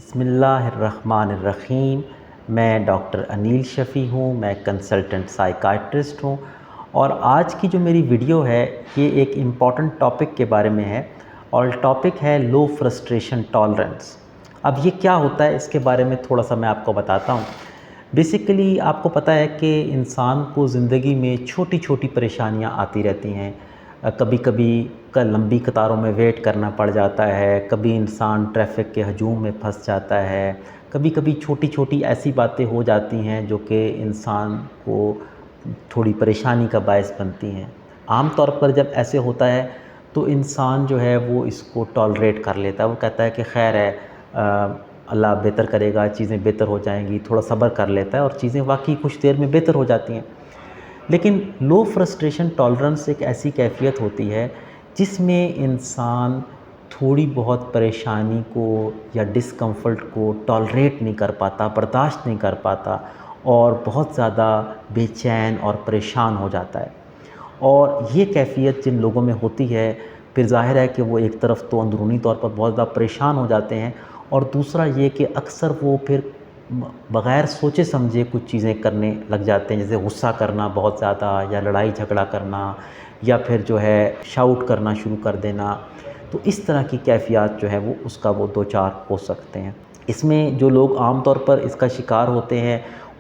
بسم اللہ الرحمن الرحیم۔ میں ڈاکٹر انیل شفیع ہوں، میں کنسلٹنٹ سائیکائٹرسٹ ہوں، اور آج کی جو میری ویڈیو ہے یہ ایک امپورٹنٹ ٹاپک کے بارے میں ہے، اور ٹاپک ہے لو فرسٹریشن ٹالرنس۔ اب یہ کیا ہوتا ہے اس کے بارے میں تھوڑا سا میں آپ کو بتاتا ہوں۔ بیسیکلی آپ کو پتہ ہے کہ انسان کو زندگی میں چھوٹی چھوٹی پریشانیاں آتی رہتی ہیں۔ کبھی کبھی لمبی قطاروں میں ویٹ کرنا پڑ جاتا ہے، کبھی انسان ٹریفک کے ہجوم میں پھنس جاتا ہے، کبھی کبھی چھوٹی چھوٹی ایسی باتیں ہو جاتی ہیں جو کہ انسان کو تھوڑی پریشانی کا باعث بنتی ہیں۔ عام طور پر جب ایسے ہوتا ہے تو انسان جو ہے وہ اس کو ٹالریٹ کر لیتا ہے، وہ کہتا ہے کہ خیر ہے، اللہ بہتر کرے گا، چیزیں بہتر ہو جائیں گی، تھوڑا صبر کر لیتا ہے اور چیزیں واقعی کچھ دیر میں بہتر ہو جاتی ہیں۔ لیکن لو فرسٹریشن ٹالرنس ایک ایسی کیفیت ہوتی ہے جس میں انسان تھوڑی بہت پریشانی کو یا ڈسکمفرٹ کو ٹالریٹ نہیں کر پاتا، برداشت نہیں کر پاتا، اور بہت زیادہ بے چین اور پریشان ہو جاتا ہے۔ اور یہ کیفیت جن لوگوں میں ہوتی ہے، پھر ظاہر ہے کہ وہ ایک طرف تو اندرونی طور پر بہت زیادہ پریشان ہو جاتے ہیں، اور دوسرا یہ کہ اکثر وہ پھر بغیر سوچے سمجھے کچھ چیزیں کرنے لگ جاتے ہیں، جیسے غصہ کرنا بہت زیادہ، یا لڑائی جھگڑا کرنا، یا پھر جو ہے شاؤٹ کرنا شروع کر دینا۔ تو اس طرح کی کیفیات جو ہے اس کا وہ دو چار ہو سکتے ہیں۔ اس میں جو لوگ عام طور پر اس کا شکار ہوتے ہیں،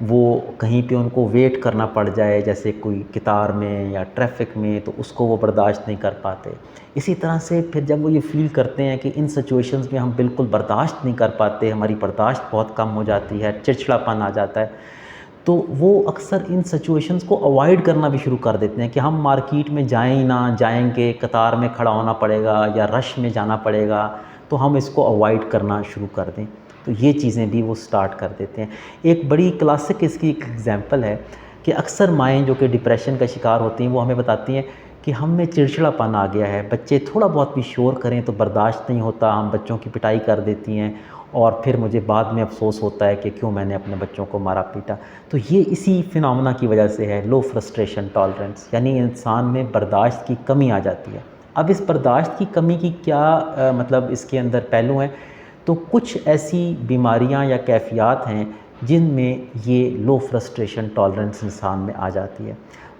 وہ کہیں پہ ان کو ویٹ کرنا پڑ جائے، جیسے کوئی قطار میں یا ٹریفک میں، تو اس کو وہ برداشت نہیں کر پاتے۔ اسی طرح سے پھر جب وہ یہ فیل کرتے ہیں کہ ان سچویشنز میں ہم بالکل برداشت نہیں کر پاتے، ہماری برداشت بہت کم ہو جاتی ہے، چڑچڑاپن آ جاتا ہے، تو وہ اکثر ان سچویشنز کو اوائڈ کرنا بھی شروع کر دیتے ہیں کہ ہم مارکیٹ میں جائیں ہی نہ، جائیں گے قطار میں کھڑا ہونا پڑے گا یا رش میں جانا پڑے گا، تو ہم اس کو اوائڈ کرنا شروع کر دیں۔ تو یہ چیزیں بھی وہ سٹارٹ کر دیتے ہیں۔ ایک بڑی کلاسک اس کی ایک ایگزامپل ہے کہ اکثر مائیں جو کہ ڈپریشن کا شکار ہوتی ہیں، وہ ہمیں بتاتی ہیں کہ ہم میں چڑچڑاپن آ گیا ہے، بچے تھوڑا بہت بھی شور کریں تو برداشت نہیں ہوتا، ہم بچوں کی پٹائی کر دیتی ہیں، اور پھر مجھے بعد میں افسوس ہوتا ہے کہ کیوں میں نے اپنے بچوں کو مارا پیٹا۔ تو یہ اسی فینامنا کی وجہ سے ہے، لو فرسٹریشن ٹالرنس، یعنی انسان میں برداشت کی کمی آ جاتی ہے۔ اب اس برداشت کی کمی کی کیا مطلب اس کے اندر پہلو ہیں، تو کچھ ایسی بیماریاں یا کیفیات ہیں جن میں یہ لو فرسٹریشن ٹالرنس انسان میں آ جاتی ہے۔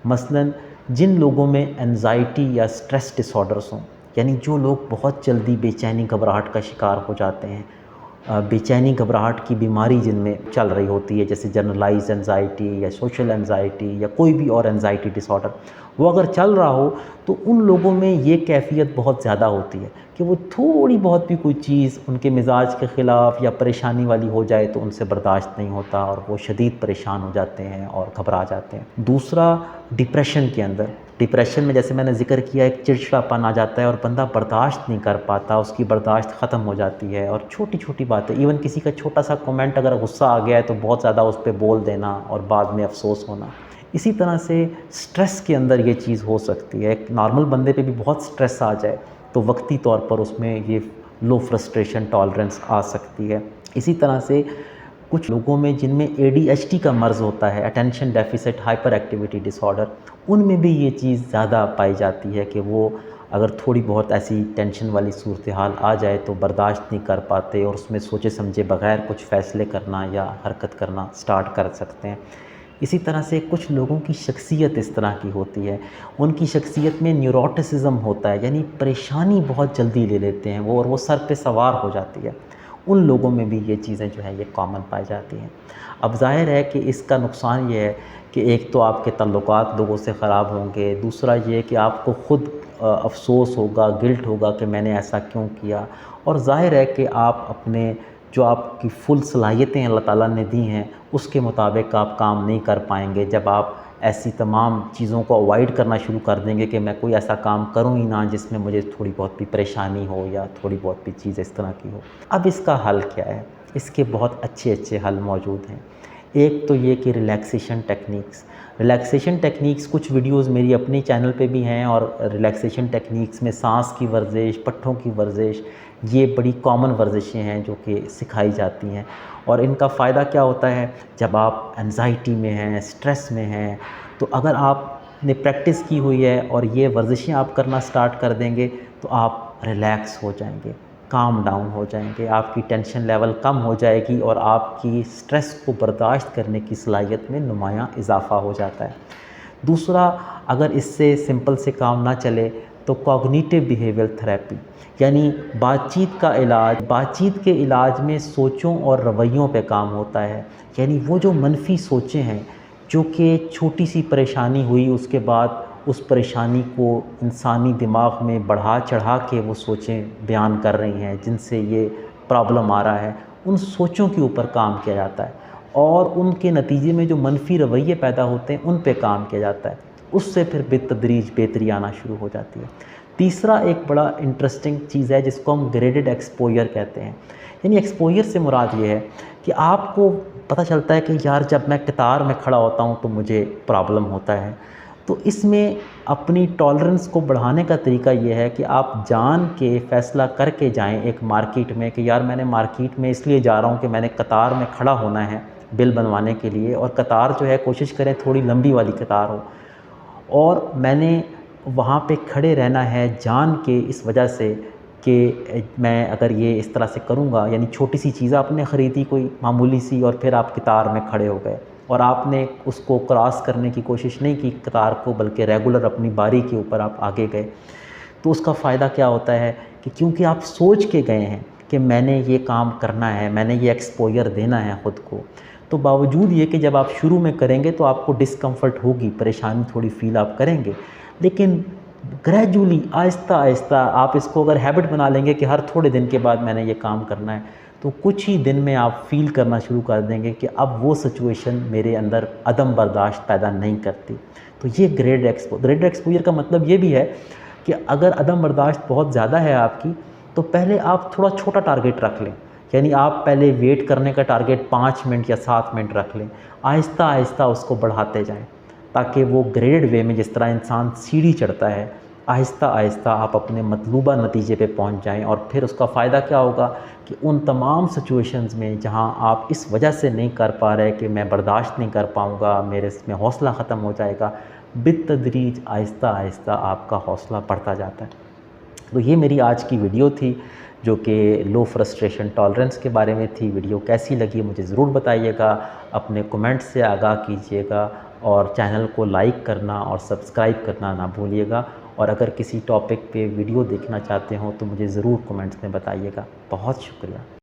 مثلاً جن لوگوں میں انزائٹی یا سٹریس ڈس آرڈرز ہوں، یعنی جو لوگ بہت جلدی بے چینی گھبراہٹ کا شکار ہو جاتے ہیں، بے چینی گھبراہٹ کی بیماری جن میں چل رہی ہوتی ہے، جیسے جنرلائز انزائٹی یا سوشل انزائٹی یا کوئی بھی اور انزائٹی ڈس آرڈر، وہ اگر چل رہا ہو تو ان لوگوں میں یہ کیفیت بہت زیادہ ہوتی ہے کہ وہ تھوڑی بہت بھی کوئی چیز ان کے مزاج کے خلاف یا پریشانی والی ہو جائے تو ان سے برداشت نہیں ہوتا، اور وہ شدید پریشان ہو جاتے ہیں اور گھبرا جاتے ہیں۔ دوسرا، ڈپریشن کے اندر، ڈپریشن میں جیسے میں نے ذکر کیا، ایک چڑچڑاپن آ جاتا ہے اور بندہ برداشت نہیں کر پاتا، اس کی برداشت ختم ہو جاتی ہے، اور چھوٹی چھوٹی باتیں، ایون کسی کا چھوٹا سا کومنٹ اگر غصہ آ گیا ہے تو بہت زیادہ اس پہ بول دینا اور بعد میں افسوس ہونا۔ اسی طرح سے سٹریس کے اندر یہ چیز ہو سکتی ہے، ایک نارمل بندے پہ بھی بہت سٹریس آ جائے تو وقتی طور پر اس میں یہ لو فرسٹریشن ٹالرنس آ سکتی ہے۔ اسی طرح سے کچھ لوگوں میں جن میں ADHD کا مرض ہوتا ہے، اٹینشن ڈیفیسٹ ہائپر ایکٹیویٹی ڈس آرڈر، ان میں بھی یہ چیز زیادہ پائی جاتی ہے کہ وہ اگر تھوڑی بہت ایسی ٹینشن والی صورتحال آ جائے تو برداشت نہیں کر پاتے، اور اس میں سوچے سمجھے بغیر کچھ فیصلے کرنا یا حرکت کرنا سٹارٹ کر سکتے ہیں۔ اسی طرح سے کچھ لوگوں کی شخصیت اس طرح کی ہوتی ہے، ان کی شخصیت میں نیوروٹسزم ہوتا ہے، یعنی پریشانی بہت جلدی لے لیتے ہیں وہ، اور وہ سر پہ سوار ہو جاتی ہے۔ ان لوگوں میں بھی یہ چیزیں جو ہیں یہ کامن پائی جاتی ہیں۔ اب ظاہر ہے کہ اس کا نقصان یہ ہے کہ ایک تو آپ کے تعلقات لوگوں سے خراب ہوں گے، دوسرا یہ کہ آپ کو خود افسوس ہوگا، گلٹ ہوگا کہ میں نے ایسا کیوں کیا، اور ظاہر ہے کہ آپ اپنے جو آپ کی فل صلاحیتیں اللہ تعالیٰ نے دی ہیں اس کے مطابق آپ کام نہیں کر پائیں گے جب آپ ایسی تمام چیزوں کو اوائڈ کرنا شروع کر دیں گے کہ میں کوئی ایسا کام کروں ہی نہ جس میں مجھے تھوڑی بہت بھی پریشانی ہو یا تھوڑی بہت بھی چیز اس طرح کی ہو۔ اب اس کا حل کیا ہے؟ اس کے بہت اچھے حل موجود ہیں۔ ایک تو یہ کہ ریلیکسیشن ٹیکنیکس کچھ ویڈیوز میری اپنی چینل پہ بھی ہیں، اور ریلیکسیشن ٹیکنیکس میں سانس کی ورزش، پٹھوں کی ورزش، یہ بڑی کامن ورزشیں ہیں جو کہ سکھائی جاتی ہیں۔ اور ان کا فائدہ کیا ہوتا ہے؟ جب آپ انزائٹی میں ہیں، سٹریس میں ہیں، تو اگر آپ نے پریکٹس کی ہوئی ہے اور یہ ورزشیں آپ کرنا سٹارٹ کر دیں گے تو آپ ریلیکس ہو جائیں گے۔ کام ڈاؤن ہو جائیں گے، آپ کی ٹینشن لیول کم ہو جائے گی اور آپ کی سٹریس کو برداشت کرنے کی صلاحیت میں نمایاں اضافہ ہو جاتا ہے۔ دوسرا، اگر اس سے سمپل سے کام نہ چلے تو کوگنیٹیو بیہیویئر تھراپی، یعنی بات چیت کے علاج میں سوچوں اور رویوں پہ کام ہوتا ہے۔ یعنی وہ جو منفی سوچیں ہیں، جو کہ چھوٹی سی پریشانی ہوئی اس کے بعد اس پریشانی کو انسانی دماغ میں بڑھا چڑھا کے وہ سوچیں بیان کر رہی ہیں جن سے یہ پرابلم آ رہا ہے، ان سوچوں کے اوپر کام کیا جاتا ہے اور ان کے نتیجے میں جو منفی رویے پیدا ہوتے ہیں ان پہ کام کیا جاتا ہے۔ اس سے پھر بالتدریج بہتری آنا شروع ہو جاتی ہے۔ تیسرا ایک بڑا انٹرسٹنگ چیز ہے جس کو ہم گریڈڈ ایکسپوئر کہتے ہیں۔ یعنی ایکسپوئر سے مراد یہ ہے کہ آپ کو پتہ چلتا ہے کہ یار جب میں قطار میں کھڑا ہوتا ہوں تو مجھے پرابلم ہوتا ہے، تو اس میں اپنی ٹالرنس کو بڑھانے کا طریقہ یہ ہے کہ آپ جان کے فیصلہ کر کے جائیں ایک مارکیٹ میں کہ یار میں نے مارکیٹ میں اس لیے جا رہا ہوں کہ میں نے قطار میں کھڑا ہونا ہے بل بنوانے کے لیے، اور قطار جو ہے کوشش کریں تھوڑی لمبی والی قطار ہو، اور میں نے وہاں پہ کھڑے رہنا ہے جان کے اس وجہ سے کہ میں اگر یہ اس طرح سے کروں گا، یعنی چھوٹی سی چیز آپ نے خریدی کوئی معمولی سی اور پھر آپ قطار میں کھڑے ہو گئے اور آپ نے اس کو کراس کرنے کی کوشش نہیں کی قطار کو، بلکہ ریگولر اپنی باری کے اوپر آپ آگے گئے، تو اس کا فائدہ کیا ہوتا ہے کہ کیونکہ آپ سوچ کے گئے ہیں کہ میں نے یہ کام کرنا ہے، میں نے یہ ایکسپوئر دینا ہے خود کو، تو باوجود یہ کہ جب آپ شروع میں کریں گے تو آپ کو ڈسکمفرٹ ہوگی، پریشانی تھوڑی فیل آپ کریں گے، لیکن گریجولی آہستہ آہستہ آپ اس کو اگر ہیبٹ بنا لیں گے کہ ہر تھوڑے دن کے بعد میں نے یہ کام کرنا ہے، تو کچھ ہی دن میں آپ فیل کرنا شروع کر دیں گے کہ اب وہ سچویشن میرے اندر عدم برداشت پیدا نہیں کرتی۔ تو یہ گریڈ ایکسپوئر کا مطلب یہ بھی ہے کہ اگر عدم برداشت بہت زیادہ ہے آپ کی، تو پہلے آپ تھوڑا چھوٹا ٹارگیٹ رکھ لیں، یعنی آپ پہلے ویٹ کرنے کا ٹارگیٹ 5 منٹ یا 7 منٹ رکھ لیں، آہستہ آہستہ اس کو بڑھاتے جائیں تاکہ وہ گریڈ وے میں جس طرح انسان سیڑھی چڑھتا ہے، آہستہ آہستہ آپ اپنے مطلوبہ نتیجے پہ پہنچ جائیں، اور پھر اس کا فائدہ کیا ہوگا کہ ان تمام سچویشنز میں جہاں آپ اس وجہ سے نہیں کر پا رہے کہ میں برداشت نہیں کر پاؤں گا، میرے اس میں حوصلہ ختم ہو جائے گا، بالتدریج آہستہ آہستہ آپ کا حوصلہ بڑھتا جاتا ہے۔ تو یہ میری آج کی ویڈیو تھی جو کہ لو فرسٹریشن ٹالرنس کے بارے میں تھی۔ ویڈیو کیسی لگی مجھے ضرور بتائیے گا، اپنے کمنٹ سے آگاہ کیجیے گا، اور چینل کو لائک کرنا اور سبسکرائب کرنا نہ بھولیے گا، اور اگر کسی ٹاپک پہ ویڈیو دیکھنا چاہتے ہوں تو مجھے ضرور کمنٹس میں بتائیے گا۔ بہت شکریہ۔